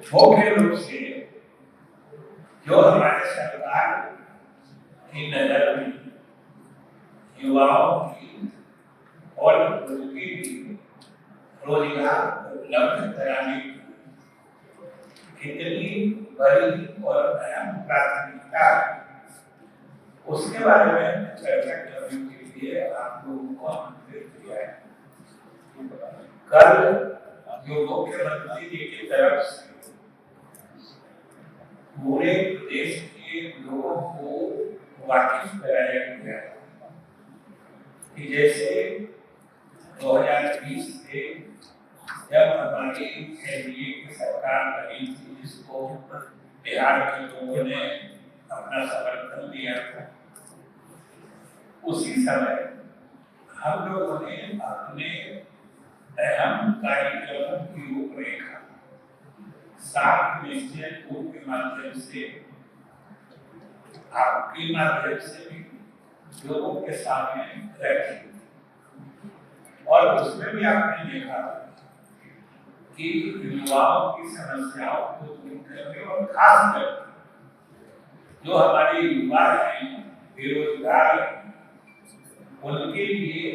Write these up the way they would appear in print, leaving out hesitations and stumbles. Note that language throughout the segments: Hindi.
मुख्य रूप से जो हमारे सरकार की नजर में युवाओं की और उनकी भी रोजगार उपलब्ध कराने की कितनी बड़ी और अहम प्राथमिकता है, उसके बारे में चर्चा करने के लिए आप लोगों को आमंत्रित किया है। कल जो मुख्यमंत्री जी की तरफ से पूरे देश के लोगों को वाकिफ कराया गया कि जैसे 2020 से जब हमारी एनडीए की सरकार बनी थी, जिसको बिहार के लोगों ने अपना समर्थन दिया था, उसी समय हम लोगों ने अपने अहम कार्यक्रमों की रूपरेखा 7 निश्चय के माध्यम से आपके माध्यम से भी लोगों के सामने रखी, और उसमें भी आपने देखा कि युवाओं की समस्याओं को दूर करने और खासकर जो हमारे युवा हैं, बेरोजगार हैं, उनके लिए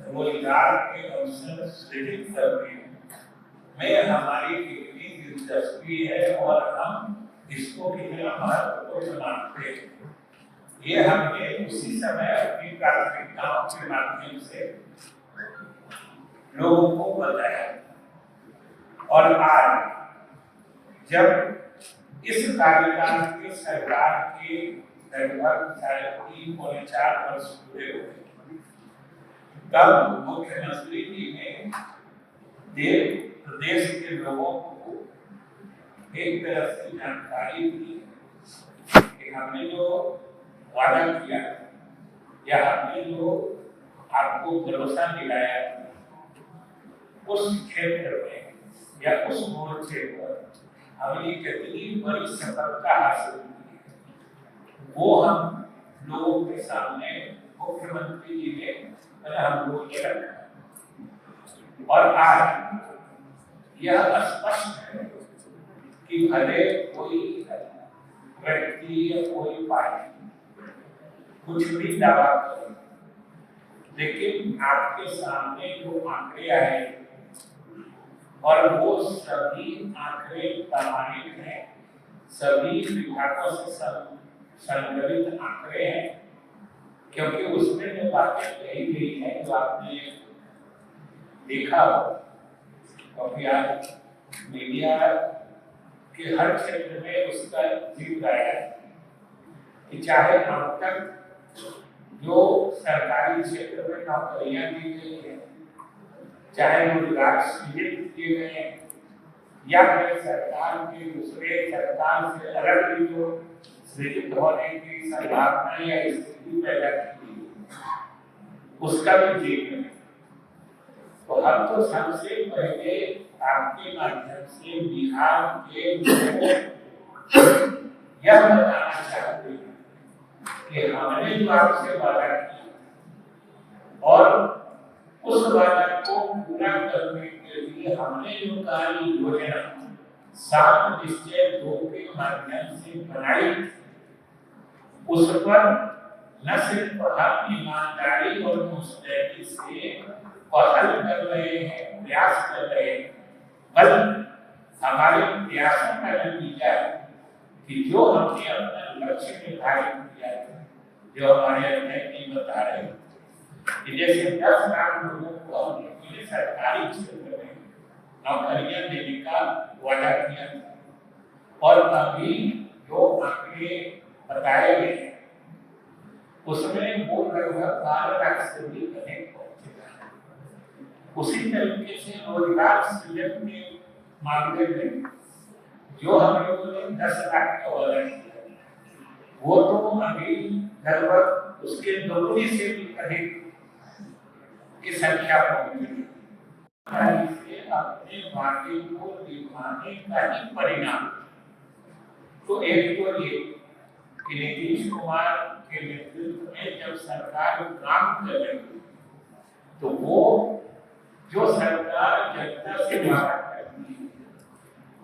रोजगार के अवसर सृजित करने में हमारी कितनी दिलचस्पी है और हम इसको कितना महत्वपूर्ण मानते हैं, ये हमने उसी समय अपनी प्राथमिकताओं के माध्यम से लोगों को बताया। और आज जब इस कार्यकाल की सरकार के लगभग 3.25 वर्ष पूरे हुए, तब मुख्यमंत्री जी ने प्रदेश के लोगों को एक तरह से जानकारी दी कि हमने जो वादा किया या हमने जो आपको भरोसा दिलाया, उस क्षेत्र में या उस मोर्चे पर हमने कितनी बड़ी सफलता हासिल की, वो हम लोगों के सामने मुख्यमंत्री जी ने हम लोग के रखा। और आज यह स्पष्ट है कि भले कोई व्यक्ति या कोई पार्टी कुछ भी दावा करे, लेकिन आपके सामने जो आंकड़े आए और वो सभी आंकड़े प्रामाणिक हैं, सभी विभागों से संकलित आंकड़े हैं, क्योंकि उसमें जो बातें कही गई है जो आपने देखा हो, क्योंकि आज मीडिया के हर क्षेत्र में उसका जिक्र आया कि चाहे अब तक जो सरकारी क्षेत्र में नौकरियां दी गई है, चाहे रोजगार सृजित किए गए हैं, या फिर सरकार के दूसरे सरकार से अलग भी जो सृजित होने की संभावना या स्थिति पैदा की, उसका भी जिक्र है। तो हम तो सबसे पहले आपके माध्यम से बिहार के यह बताना चाहते हैं कि हमने जो आपसे वादा किया और उस वादा को पूरा करने के लिए हमने जो कार्य योजना 7 निश्चय 2 के माध्यम से बनाई, उस पर न सिर्फ हम ईमानदारी और मुस्तैदी से पहल कर रहे हैं, प्रयास कर रहे हैं, बल्कि हमारे प्रयासों का नतीजा है कि जो हमने अपना लक्ष्य निर्धारित किया है, जो हमारे अध्यक्ष बता रहे हैं कि जैसे 10 लाख लोगों को हमने सरकारी क्षेत्र में नौकरियां देने का वादा किया, और अभी जो आंकड़े बताए गए हैं उसमें वो लगभग 12 लाख से भी अधिक पहुंचेगा। उसी तरीके से रोजगार सृजन के मामले में जो हम लोगों ने 10 लाख का वादा किया, वो तो अभी लगभग उसके दोगुनी से भी अधिक की संख्या पहुंची। अपने वादे को निभाने का ही परिणाम तो एक तो ये कि नीतीश कुमार के नेतृत्व में जब सरकार काम कर रही है, तो वो जो सरकार जनता से वादा करती है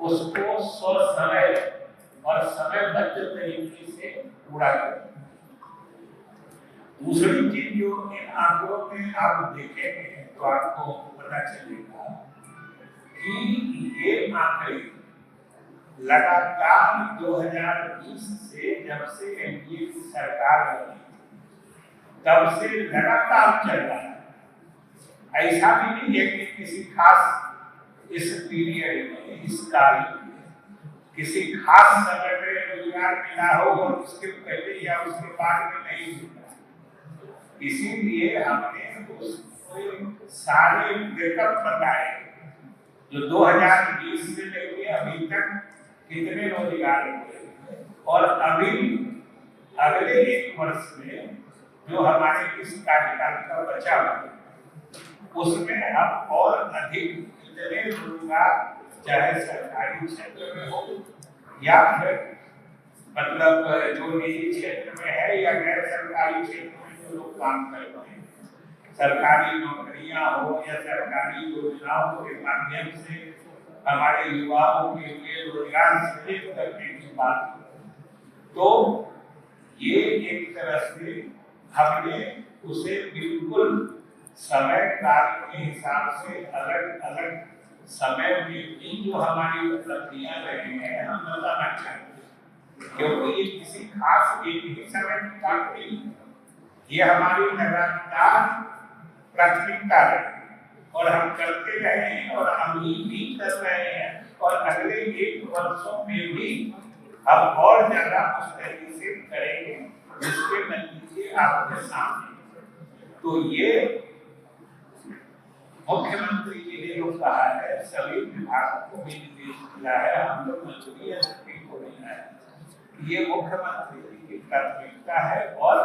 उसको समय और समयबद्ध तरीके से पूरा करें। दूसरी चीज जो इन आंकड़ों में आप देखेंगे तो आपको पता चलेगा कि ये आंकड़े लगातार 2020 से जब से एनडीए की सरकार बनी तब से लगातार चल रहा है। ऐसा भी नहीं है कि किसी खास इस पीरियड में, इस काल में किसी खास समय में रोजगार मिला हो और उसके पहले या उसके बाद में नहीं मिला। इसीलिए हमने उसको सारे ब्रेकअप बताए जो 2020 से लेके अभी तक कितने रोजगार हुए और अभी अगले एक वर्ष में जो हमारे इस कार्यकाल का बचा हुआ उसमें हम और अधिक कितने रोजगार चाहे सरकारी क्षेत्र में हो या फिर मतलब जो निजी क्षेत्र में है या गैर सरकारी क्षेत्र में जो लोग काम कर रहे हैं, सरकारी नौकरियां हो या सरकारी योजनाओं के माध्यम से हमारे युवाओं के लिए रोजगार सृजित करने की बात, तो ये एक तरह से हमने उसे बिल्कुल समय काल के हिसाब से अलग अलग समय में भी जो हमारी उपलब्धियां रहे हैं हम बताना चाहते हैं, क्योंकि ये किसी खास एक ही समय की बात नहीं, ये हमारी लगातार प्राथमिकता है और हम करते रहे हैं और अभी भी कर रहे हैं और अगले एक वर्षों में भी हम और ज्यादा उस तरीके से करेंगे जिसके नतीजे आपके सामने। तो ये मुख्यमंत्री जी ने जो कहा है, सभी विभागों को भी निर्देश दिया है, हम लोग मंजूरी को देना है, ये मुख्यमंत्री जी की प्राथमिकता है और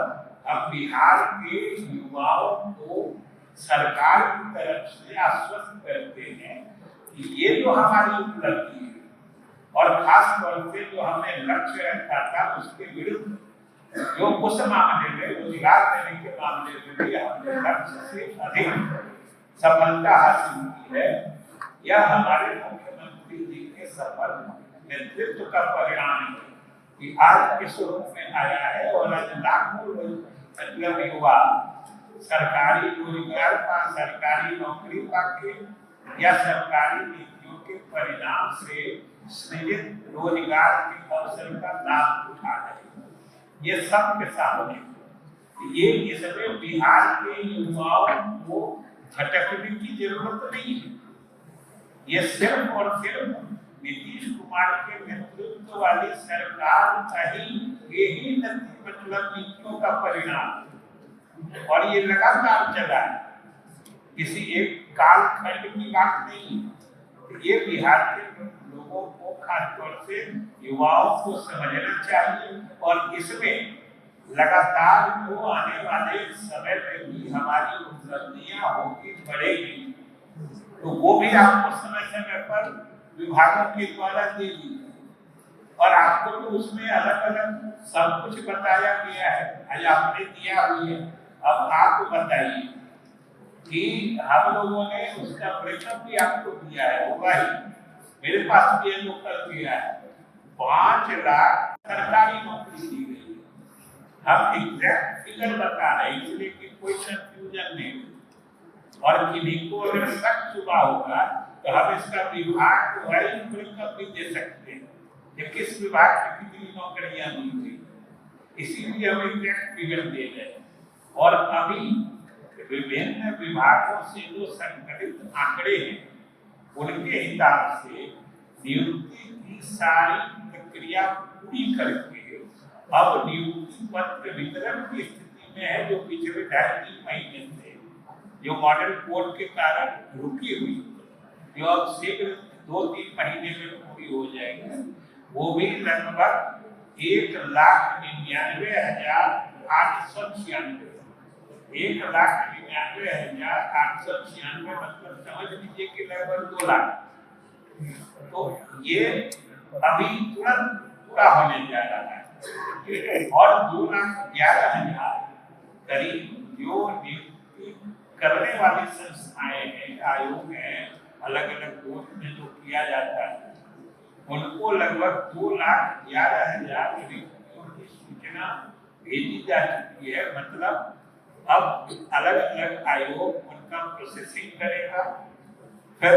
हम बिहार के युवाओं को सरकार की तरफ से आश्वस्त करते हैं कि ये जो हमारी उपलब्धि है और खास तौर से जो हमने लक्ष्य रखा था उसके विरुद्ध जो उस मामले में रोजगार देने के मामले में भी हमने लक्ष्य से अधिक सफलता हासिल की है, यह हमारे मुख्यमंत्री जी के सफल नेतृत्व का परिणाम है कि आज इस रूप में आया है और आज लाखों मतलब युवा सरकारी रोजगार पा, सरकारी नौकरी पाके या सरकारी नीतियों के परिणाम से सृजित रोजगार के अवसर का लाभ उठा रहे। ये सबके सामने ये इसमें बिहार के युवाओं को भटकने की जरूरत नहीं है। ये सिर्फ और सिर्फ नीतीश कुमार के नेतृत्व वाली सरकार का ही यही मतलब नीतियों का परिणाम और ये लगातार चला है, किसी एक कालखंड की बात नहीं। ये बिहार के लोगों को खासतौर से युवाओं को समझना चाहिए और इसमें लगातार जो आने वाले समय में भी हमारी उपलब्धियां होगी बढ़ेगी, तो वो भी आपको समय समय पर विभागों के द्वारा दे दी और आपको तो उसमें अलग अलग सब कुछ बताया गया है, आज आपने दिया हुई है। अब आप बताइए कि हम लोगों ने उसका ब्रेकअप भी आपको दिया है, होगा ही, मेरे पास भी लोग कर दिया है। 5 लाख सरकारी नौकरी दी गई, हम एग्जैक्ट फिगर बता रहे हैं इसलिए कि कोई कंफ्यूजन नहीं और किन्हीं को अगर शक चुका होगा तो हम इसका विभाग वाइज ब्रेकअप भी दे सकते हैं कि किस विभाग में कितनी नौकरियां दी गई, इसीलिए हम एग्जैक्ट फिगर दे रहे हैं। और अभी विभिन्न विभागों से जो संकलित आंकड़े हैं उनके हिसाब से नियुक्ति की सारी प्रक्रिया पूरी करके अब नियुक्ति पत्र वितरण की स्थिति में है, जो पिछले 2.5-3 महीने से जो मॉडल कोड के कारण रुकी हुई, जो अब शीघ्र 2-3 महीने में पूरी हो जाएगी। वो भी लगभग 1,99,896 मतलब समझ लीजिए कि लगभग 2 लाख। तो ये अभी तुरंत पूरा होने जा रहा है और 2,11,000 करीब जो नियुक्ति करने वाली संस्थाएं हैं, आयोग हैं, अलग अलग कोर्ट में जो किया जाता है उनको लगभग 2,11,000 रिक्तियों की सूचना भेजी जा चुकी है। मतलब अब अलग अलग आयोग उनका प्रोसेसिंग करेगा, फिर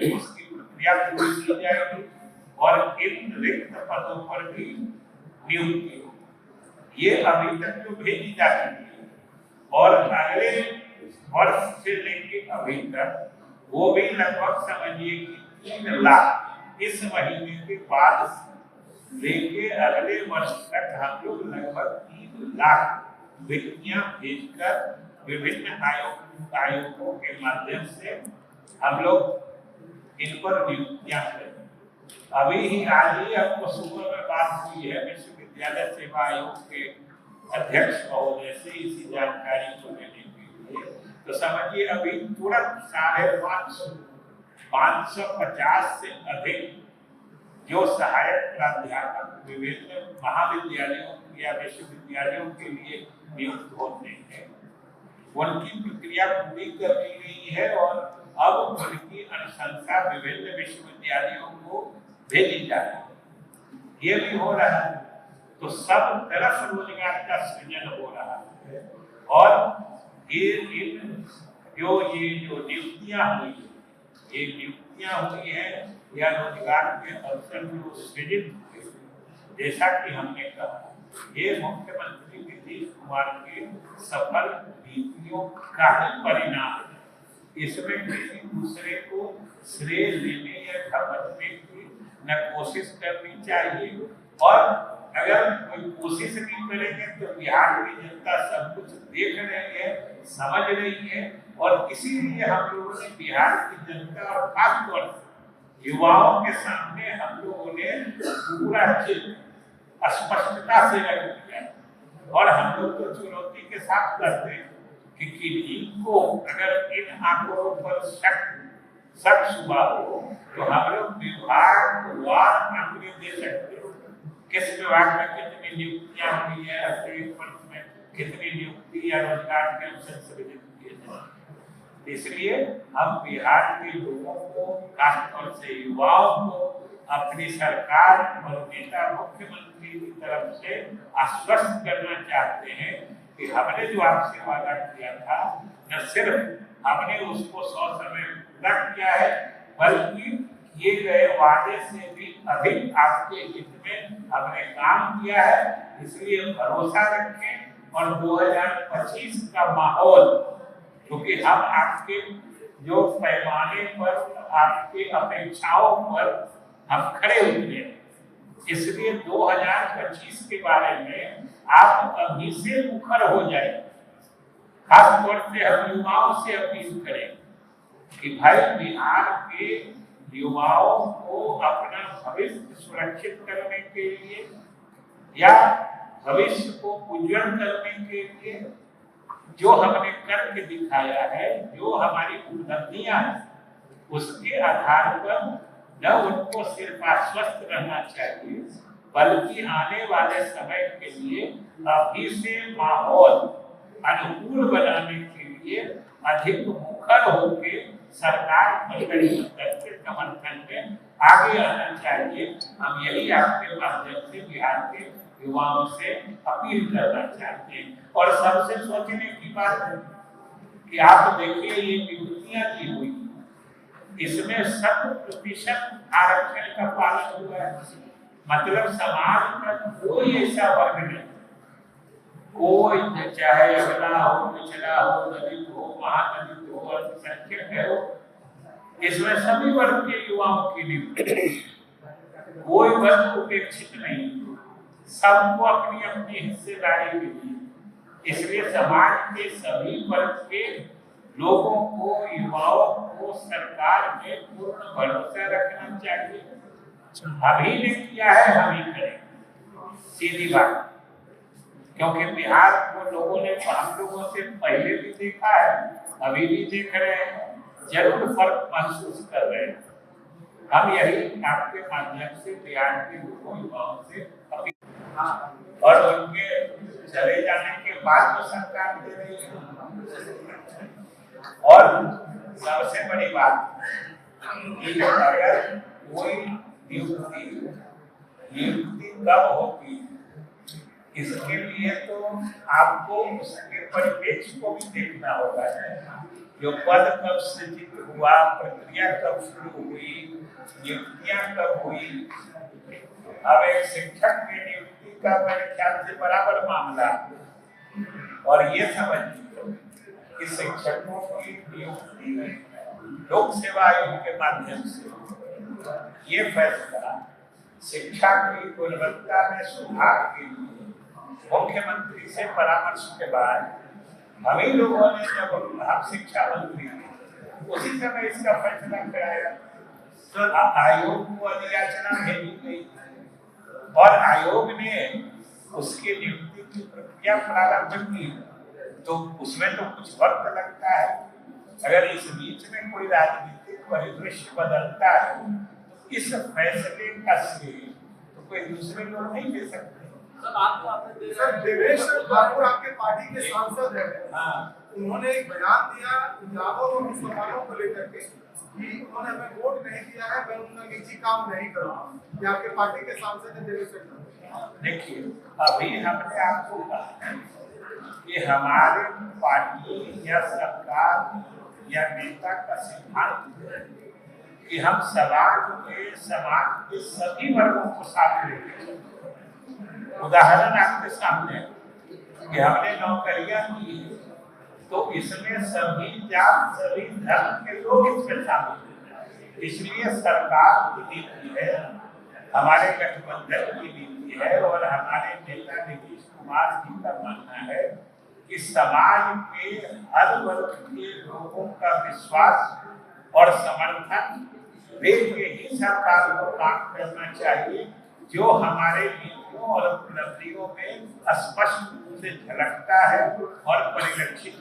उसकी प्रक्रिया पूरी की जाएगी और इन रिक्त पदों पर भी नियुक्ति होगी। ये अभी तक जो भेजी जा चुकी है और अगले वर्ष से लेके अभी तक वो भी लगभग समझिए कि 3 लाख इस महीने के बाद लेके अगले वर्ष तक हम लोग लगभग 3 लाख व्यक्तियां भेजकर विभिन्न आयोगों के माध्यम से हम लोग इन पर नियुक्तियां करें। अभी ही आज ही हमको सुबह में बात हुई है विश्वविद्यालय सेवा आयोग के अध्यक्ष महोदय से इसी जानकारी को लेने के लिए। तो समझिए अभी तुरंत 550 से अधिक जो सहायक प्राध्यापक विभिन्न महाविद्यालयों या विश्वविद्यालयों के लिए नियुक्त होते हैं, उनकी प्रक्रिया पूरी कर ली गई है और अब उनकी अनुशंसा विभिन्न विश्वविद्यालयों को भेजी जा रही है। ये भी हो रहा है, तो सब तरफ रोजगार का सृजन हो रहा है। और ये जो नियुक्तियां हुई है, ये नियुक्तियां हुई है या रोजगार के अवसर जो सृजित हुए, जैसा कि हमने कहा, ये मुख्यमंत्री नीतीश कुमार के सफल नीतियों का ही परिणाम है। इसमें किसी दूसरे को श्रेय लेने या खपतने की न कोशिश करनी चाहिए, और अगर कोई कोशिश नहीं करेंगे तो बिहार की जनता सब कुछ देख रही है, समझ रही है, और इसीलिए हम लोगों ने बिहार की जनता और खासतौर से युवाओं के सामने हम लोगों ने पूरा चित्र स्पष्टता से रख दिया। और हम लोग तो चुनौती के साथ करते हैं कि इनको अगर इन आंकड़ों पर शक हुआ हो तो हम लोग विभागवार आंकड़े दे सकते हो। किस विभाग में कितनी नियुक्तियां हुई है, अतिरिक्त वर्ष में कितनी नियुक्ति या रोजगार के अवसर सृजित किए जाए। इसलिए हम बिहार के लोगों को, खासतौर से युवाओं को, अपनी सरकार और नेता मुख्यमंत्री की तरफ से आश्वस्त करना चाहते हैं कि हमने जो आपसे वादा किया था, न सिर्फ हमने उसको 100 समय पूरा किया है, बल्कि किए गए वादे से भी अधिक आपके हित में हमने काम किया है। इसलिए भरोसा रखें और 2025 का माहौल, क्योंकि हम आपके जो पैमाने पर, आपकी अपेक्षाओं पर हम खड़े उतरे, इसलिए 2025 के बारे में आप अभी से मुखर हो जाए। खासतौर से हम युवाओं से अपील करें कि भाई बिहार के युवाओं को अपना भविष्य सुरक्षित करने के लिए या भविष्य को उज्जवल करने के लिए जो हमने करके दिखाया है, जो हमारी उपलब्धियां हैं, उसके आधार पर न उनको सिर्फ आश्वस्त रहना चाहिए, बल्कि आने वाले समय के लिए अभी से माहौल अनुकूल बनाने के लिए अधिक मुखर होकर सरकार के समर्थन में आगे आना चाहिए। हम यही आपके माध्यम से बिहार के युवाओं से अपील करना चाहते हैं। और सबसे सोचने की बात है कि आप देखिए ये नियुक्तियां की हुई, इसमें 100% आरक्षण का पालन हुआ है। मतलब समाज का कोई ऐसा वर्ग नहीं, कोई चाहे अगला हो, पिछड़ा हो, दलित हो, महादलित हो, अल्पसंख्यक हो, इसमें सभी वर्ग के युवाओं की नियुक्ति, कोई वर्ग उपेक्षित नहीं, सबको अपनी अपनी हिस्सेदारी मिली। इसलिए समाज के सभी वर्ग के लोगों को, युवाओं को सरकार में पूर्ण भरोसा रखना चाहिए। अभी ने किया है, हम ही करेंगे, सीधी बात। क्योंकि बिहार को लोगों ने हम लोगों से पहले भी देखा है, अभी भी देख रहे हैं, जरूर फर्क महसूस कर रहे हैं। हम यही आपके माध्यम से बिहार के लोगों, युवाओं से अपील, और उनके चले जाने के बाद तो सरकार दे रही है। और सबसे बड़ी बात, अगर कोई नियुक्ति कब होगी, इसके लिए तो आपको उसके परिवेश को भी देखना होगा। जो पद कब सृजित हुआ, प्रक्रिया कब शुरू हुई, नियुक्तियां कब हुई। अब एक शिक्षक की नियुक्ति का मेरे ख्याल से बराबर मामला, और ये समझिए कि शिक्षकों की नियुक्ति लोक सेवा आयोग के माध्यम से, ये फैसला शिक्षा की गुणवत्ता में सुधार के लिए मुख्यमंत्री से परामर्श के बाद हम ही लोगों ने, जब हम शिक्षा मंत्री थे, उसी समय इसका फैसला कराया। तो आयोग को अधियाचना भेजी गई और आयोग ने उसके नियुक्ति की प्रक्रिया प्रारंभ की। तो उसमें तो कुछ वक्त लगता है। अगर इस बीच में कोई राजनीतिक परिदृश्य बदलता है तो इस फैसले का श्रेय तो कोई दूसरे लोग नहीं दे सकते। सर, देवेश ठाकुर आपके पार्टी के सांसद है। उन्होंने एक बयान दिया यादव और मुसलमानों को लेकर के कि उन्होंने हमें वोट नहीं दिया है, मैं उनका निजी काम नहीं करूँगा। ये आपके पार्टी के सांसद है देवेश ठाकुर। देखिए, अभी हमने आपको कहा कि हमारे पार्टी या सरकार या नेता का सिद्धांत है कि हम समाज के सभी वर्गों को साथ लेते हैं। उदाहरण आपके सामने कि हमने नौकरियां की तो इसमें सभी जात सभी धर्म के लोग इसमें शामिल हैं। इसलिए सरकार की नीति है, हमारे गठबंधन की नीति है और हमारे नेता नीतीश कुमार जी का मानना है कि समाज के हर वर्ग के लोगों का विश्वास और समर्थन देके ही सरकार को काम करना चाहिए, जो हमारे नीतियों और उपलब्धियों में स्पष्ट रूप से झलकता है और परिलक्षित